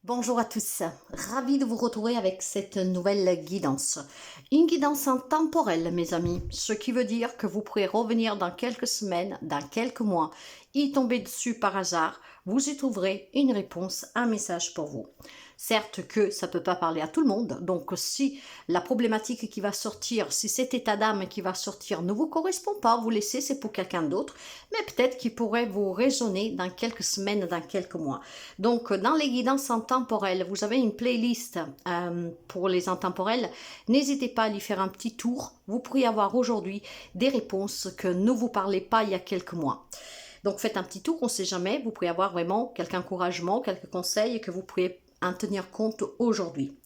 Bonjour à tous, ravi de vous retrouver avec cette nouvelle guidance. Une guidance intemporelle, mes amis, ce qui veut dire que vous pourrez revenir dans quelques semaines, dans quelques mois, y tomber dessus par hasard, vous y trouverez une réponse, un message pour vous. Certes que ça ne peut pas parler à tout le monde, donc si la problématique qui va sortir, si cet état d'âme qui va sortir ne vous correspond pas, vous laissez, c'est pour quelqu'un d'autre, mais peut-être qu'il pourrait vous résonner dans quelques semaines, dans quelques mois. Donc dans les guidances intemporelles, vous avez une playlist pour les intemporels, n'hésitez pas à y faire un petit tour, vous pourriez avoir aujourd'hui des réponses que ne vous parlez pas il y a quelques mois. Donc faites un petit tour, on ne sait jamais, vous pourriez avoir vraiment quelques encouragements, quelques conseils que vous pourriez en tenir compte aujourd'hui.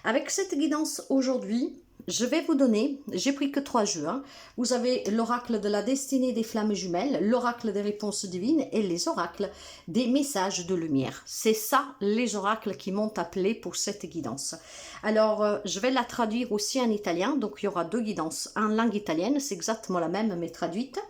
Avec cette guidance aujourd'hui, je vais vous donner, j'ai pris que 3 jeux, vous avez l'oracle de la destinée des flammes jumelles, l'oracle des réponses divines et les oracles des messages de lumière. C'est ça les oracles qui m'ont appelé pour cette guidance. Alors, je vais la traduire aussi en italien, donc il y aura 2 guidances en langue italienne, c'est exactement la même mais traduite.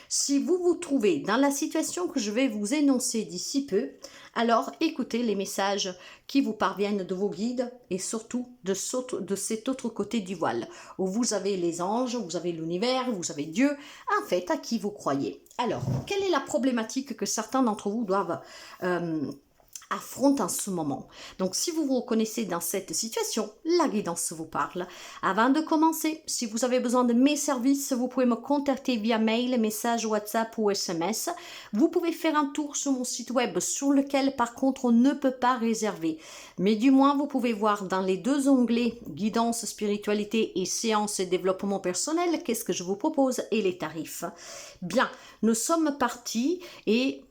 Si vous vous trouvez dans la situation que je vais vous énoncer d'ici peu, alors écoutez les messages qui vous parviennent de vos guides et surtout de cet autre côté du voile, où vous avez les anges, vous avez l'univers, vous avez Dieu, en fait, à qui vous croyez. Alors, quelle est la problématique que certains d'entre vous doivent affrontent en ce moment? Donc si vous vous reconnaissez dans cette situation, la guidance vous parle. Avant de commencer, si vous avez besoin de mes services, vous pouvez me contacter via mail, message WhatsApp ou SMS. Vous pouvez faire un tour sur mon site web sur lequel par contre on ne peut pas réserver. Mais du moins vous pouvez voir dans les 2 onglets guidance, spiritualité et séance et développement personnel qu'est-ce que je vous propose et les tarifs. Bien, nous sommes partis et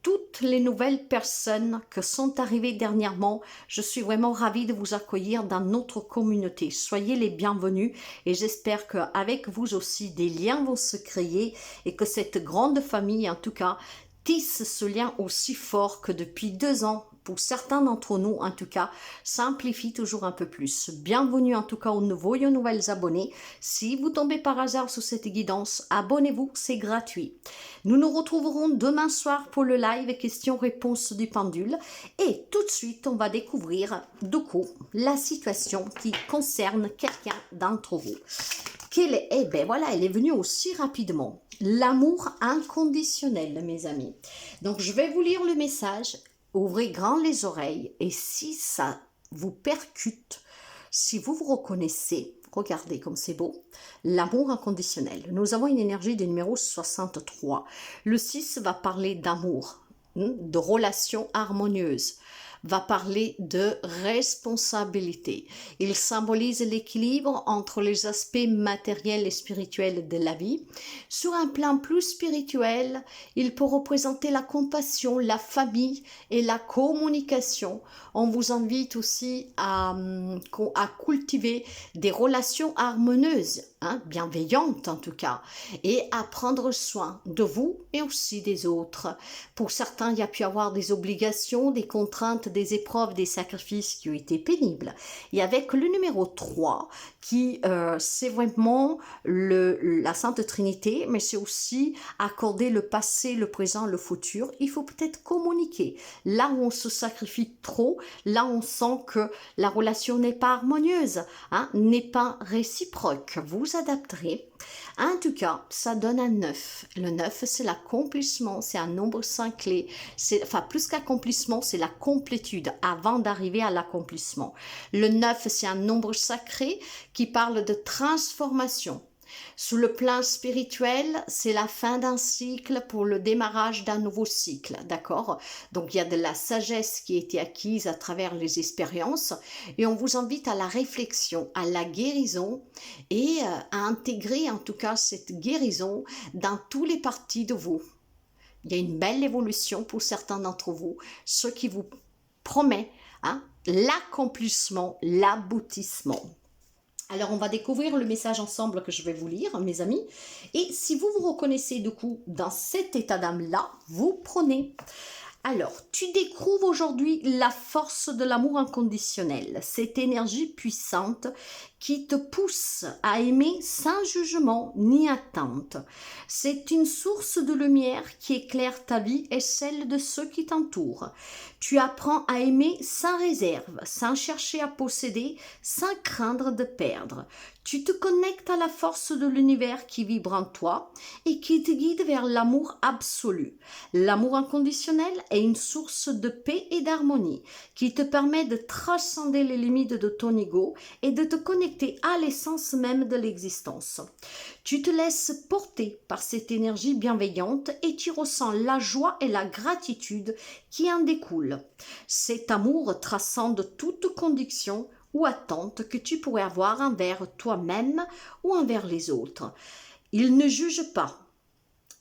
toutes les nouvelles personnes qui sont arrivées dernièrement, je suis vraiment ravie de vous accueillir dans notre communauté. Soyez les bienvenus et j'espère qu'avec vous aussi des liens vont se créer et que cette grande famille en tout cas tisse ce lien aussi fort que depuis 2 ans. Pour certains d'entre nous, en tout cas, simplifie toujours un peu plus. Bienvenue en tout cas aux nouveaux et aux nouvelles abonnés. Si vous tombez par hasard sur cette guidance, abonnez-vous, c'est gratuit. Nous nous retrouverons demain soir pour le live questions-réponses du pendule. Et tout de suite, on va découvrir du coup la situation qui concerne quelqu'un d'entre vous. Eh bien voilà, elle est venue aussi rapidement. L'amour inconditionnel, mes amis. Donc je vais vous lire le message. Ouvrez grand les oreilles et si ça vous percute, si vous vous reconnaissez, regardez comme c'est beau, l'amour inconditionnel. Nous avons une énergie du numéro 63. Le 6 va parler d'amour, de relations harmonieuses, va parler de responsabilité. Il symbolise l'équilibre entre les aspects matériels et spirituels de la vie. Sur un plan plus spirituel, il peut représenter la compassion, la famille et la communication. On vous invite aussi à cultiver des relations harmonieuses, bienveillantes en tout cas, et à prendre soin de vous et aussi des autres. Pour certains, il y a pu y avoir des obligations, des contraintes, des épreuves, des sacrifices qui ont été pénibles. Et avec le numéro 3, qui c'est vraiment la Sainte Trinité, mais c'est aussi accorder le passé, le présent, le futur. Il faut peut-être communiquer. Là où on se sacrifie trop, là où on sent que la relation n'est pas harmonieuse, n'est pas réciproque. Vous adapterez. En tout cas, ça donne un 9. Le 9, c'est l'accomplissement, c'est un nombre 5 clés. Enfin, plus qu'accomplissement, c'est la complétude avant d'arriver à l'accomplissement. Le 9, c'est un nombre sacré qui parle de transformation. Sous le plan spirituel, c'est la fin d'un cycle pour le démarrage d'un nouveau cycle, d'accord? Donc il y a de la sagesse qui a été acquise à travers les expériences et on vous invite à la réflexion, à la guérison et à intégrer en tout cas cette guérison dans tous les parties de vous. Il y a une belle évolution pour certains d'entre vous, ce qui vous promet l'accomplissement, l'aboutissement. Alors, on va découvrir le message ensemble que je vais vous lire, mes amis. Et si vous vous reconnaissez du coup dans cet état d'âme-là, vous prenez. Alors, tu découvres aujourd'hui la force de l'amour inconditionnel, cette énergie puissante qui te pousse à aimer sans jugement ni attente. C'est une source de lumière qui éclaire ta vie et celle de ceux qui t'entourent. Tu apprends à aimer sans réserve, sans chercher à posséder, sans craindre de perdre. Tu te connectes à la force de l'univers qui vibre en toi et qui te guide vers l'amour absolu. L'amour inconditionnel est une source de paix et d'harmonie qui te permet de transcender les limites de ton ego et de te connecter à l'essence même de l'existence. Tu te laisses porter par cette énergie bienveillante et tu ressens la joie et la gratitude qui en découlent. Cet amour transcende toute condition ou attente que tu pourrais avoir envers toi-même ou envers les autres. Il ne juge pas,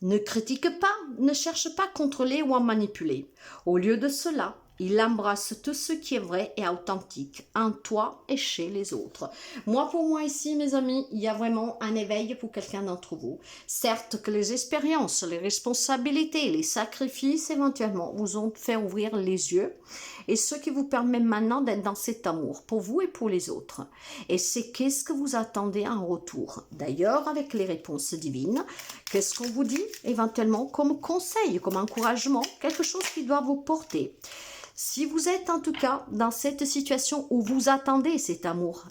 ne critique pas, ne cherche pas à contrôler ou à manipuler. Au lieu de cela, il embrasse tout ce qui est vrai et authentique en toi et chez les autres. Pour moi ici, mes amis, il y a vraiment un éveil pour quelqu'un d'entre vous. Certes que les expériences, les responsabilités, les sacrifices éventuellement vous ont fait ouvrir les yeux et ce qui vous permet maintenant d'être dans cet amour pour vous et pour les autres. Et c'est qu'est-ce que vous attendez en retour. D'ailleurs, avec les réponses divines, qu'est-ce qu'on vous dit éventuellement comme conseil, comme encouragement, quelque chose qui doit vous porter. Si vous êtes en tout cas dans cette situation où vous attendez cet amour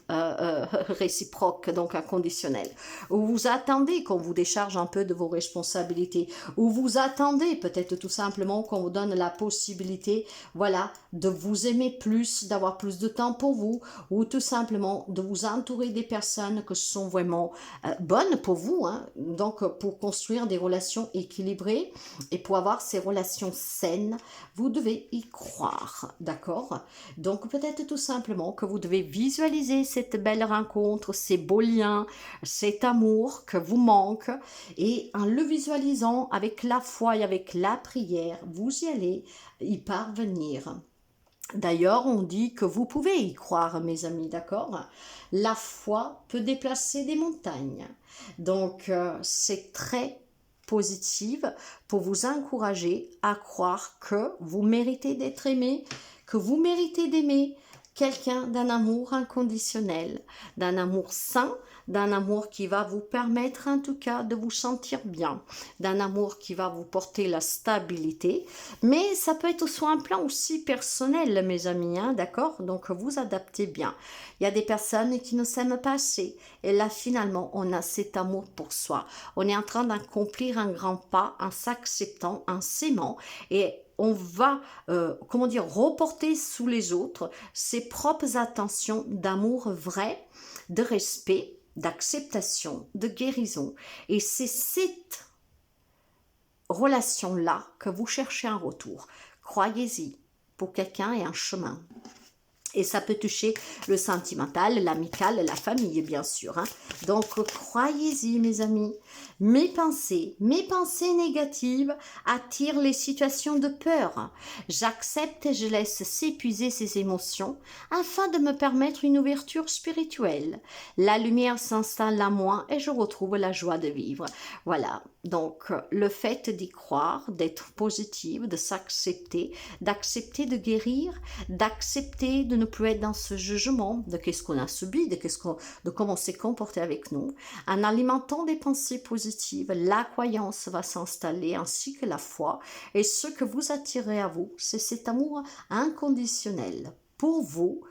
réciproque, donc inconditionnel, où vous attendez qu'on vous décharge un peu de vos responsabilités, où vous attendez peut-être tout simplement qu'on vous donne la possibilité, voilà, de vous aimer plus, d'avoir plus de temps pour vous, ou tout simplement de vous entourer des personnes qui sont vraiment bonnes pour vous, hein, donc pour construire des relations équilibrées et pour avoir ces relations saines, vous devez y croire. D'accord? Donc peut-être tout simplement que vous devez visualiser cette belle rencontre, ces beaux liens, cet amour que vous manque et en le visualisant avec la foi et avec la prière, vous y allez y parvenir. D'ailleurs, on dit que vous pouvez y croire, mes amis, d'accord? La foi peut déplacer des montagnes. Donc, c'est très positive pour vous encourager à croire que vous méritez d'être aimé, que vous méritez d'aimer quelqu'un d'un amour inconditionnel, d'un amour sain, d'un amour qui va vous permettre en tout cas de vous sentir bien, d'un amour qui va vous porter la stabilité, mais ça peut être sur un plan aussi personnel, mes amis, hein, d'accord? Donc vous adaptez bien. Il y a des personnes qui ne s'aiment pas assez, et là finalement on a cet amour pour soi. On est en train d'accomplir un grand pas en s'acceptant, en s'aimant, et on va, reporter sous les autres ses propres attentions d'amour vrai, de respect, d'acceptation, de guérison. Et c'est cette relation-là que vous cherchez en retour. Croyez-y, pour quelqu'un et un chemin. Et ça peut toucher le sentimental, l'amical, la famille, bien sûr. Hein. Donc, croyez-y, mes amis. Mes pensées négatives attirent les situations de peur. J'accepte et je laisse s'épuiser ces émotions afin de me permettre une ouverture spirituelle. La lumière s'installe en moi et je retrouve la joie de vivre. Voilà. Donc, le fait d'y croire, d'être positive, de s'accepter, d'accepter de guérir, d'accepter de ne plus être dans ce jugement de qu'est-ce qu'on a subi, de comment on s'est comporté avec nous. En alimentant des pensées positives, la croyance va s'installer ainsi que la foi. Et ce que vous attirez à vous, c'est cet amour inconditionnel pour vous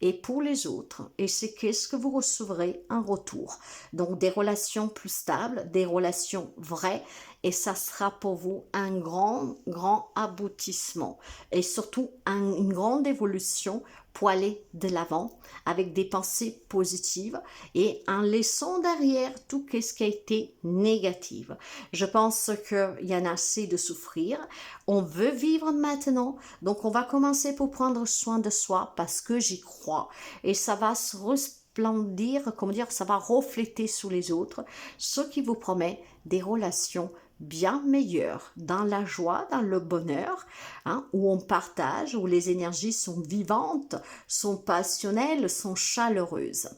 et pour les autres. Et c'est qu'est-ce que vous recevrez en retour. Donc des relations plus stables, des relations vraies, et ça sera pour vous un grand aboutissement. Et surtout une grande évolution pour aller de l'avant avec des pensées positives et en laissant derrière tout ce qui a été négatif. Je pense qu'il y en a assez de souffrir. On veut vivre maintenant, donc on va commencer pour prendre soin de soi parce que j'y crois. Et ça va se resplendir, ça va refléter sur les autres, ce qui vous promet des relations bien meilleur, dans la joie, dans le bonheur, hein, où on partage, où les énergies sont vivantes, sont passionnelles, sont chaleureuses.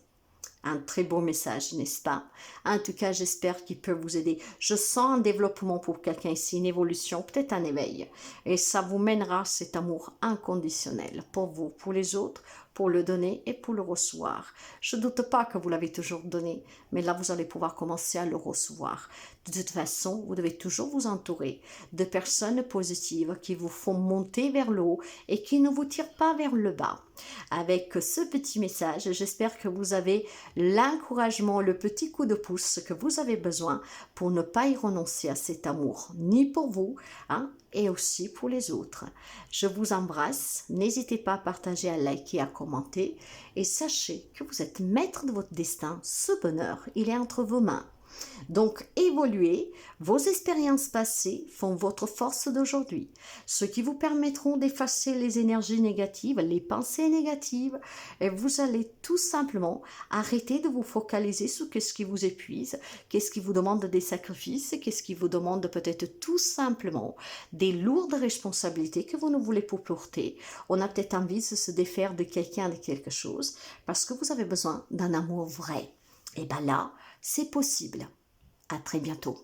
Un très beau message, n'est-ce pas? En tout cas, j'espère qu'il peut vous aider. Je sens un développement pour quelqu'un ici, une évolution, peut-être un éveil. Et ça vous mènera cet amour inconditionnel pour vous, pour les autres, pour le donner et pour le recevoir. Je ne doute pas que vous l'avez toujours donné, mais là, vous allez pouvoir commencer à le recevoir. De toute façon, vous devez toujours vous entourer de personnes positives qui vous font monter vers le haut et qui ne vous tirent pas vers le bas. Avec ce petit message, j'espère que vous avez l'encouragement, le petit coup de pouce que vous avez besoin pour ne pas y renoncer à cet amour, ni pour vous, hein, et aussi pour les autres. Je vous embrasse, n'hésitez pas à partager, à liker, à commenter, et sachez que vous êtes maître de votre destin, ce bonheur, il est entre vos mains. Donc, évoluez, vos expériences passées font votre force d'aujourd'hui, ce qui vous permettront d'effacer les énergies négatives, les pensées négatives, et vous allez tout simplement arrêter de vous focaliser sur ce qui vous épuise, qu'est-ce qui vous demande des sacrifices, qu'est-ce qui vous demande peut-être tout simplement des lourdes responsabilités que vous ne voulez pas porter. On a peut-être envie de se défaire de quelqu'un, de quelque chose, parce que vous avez besoin d'un amour vrai. Et bien là, c'est possible. À très bientôt.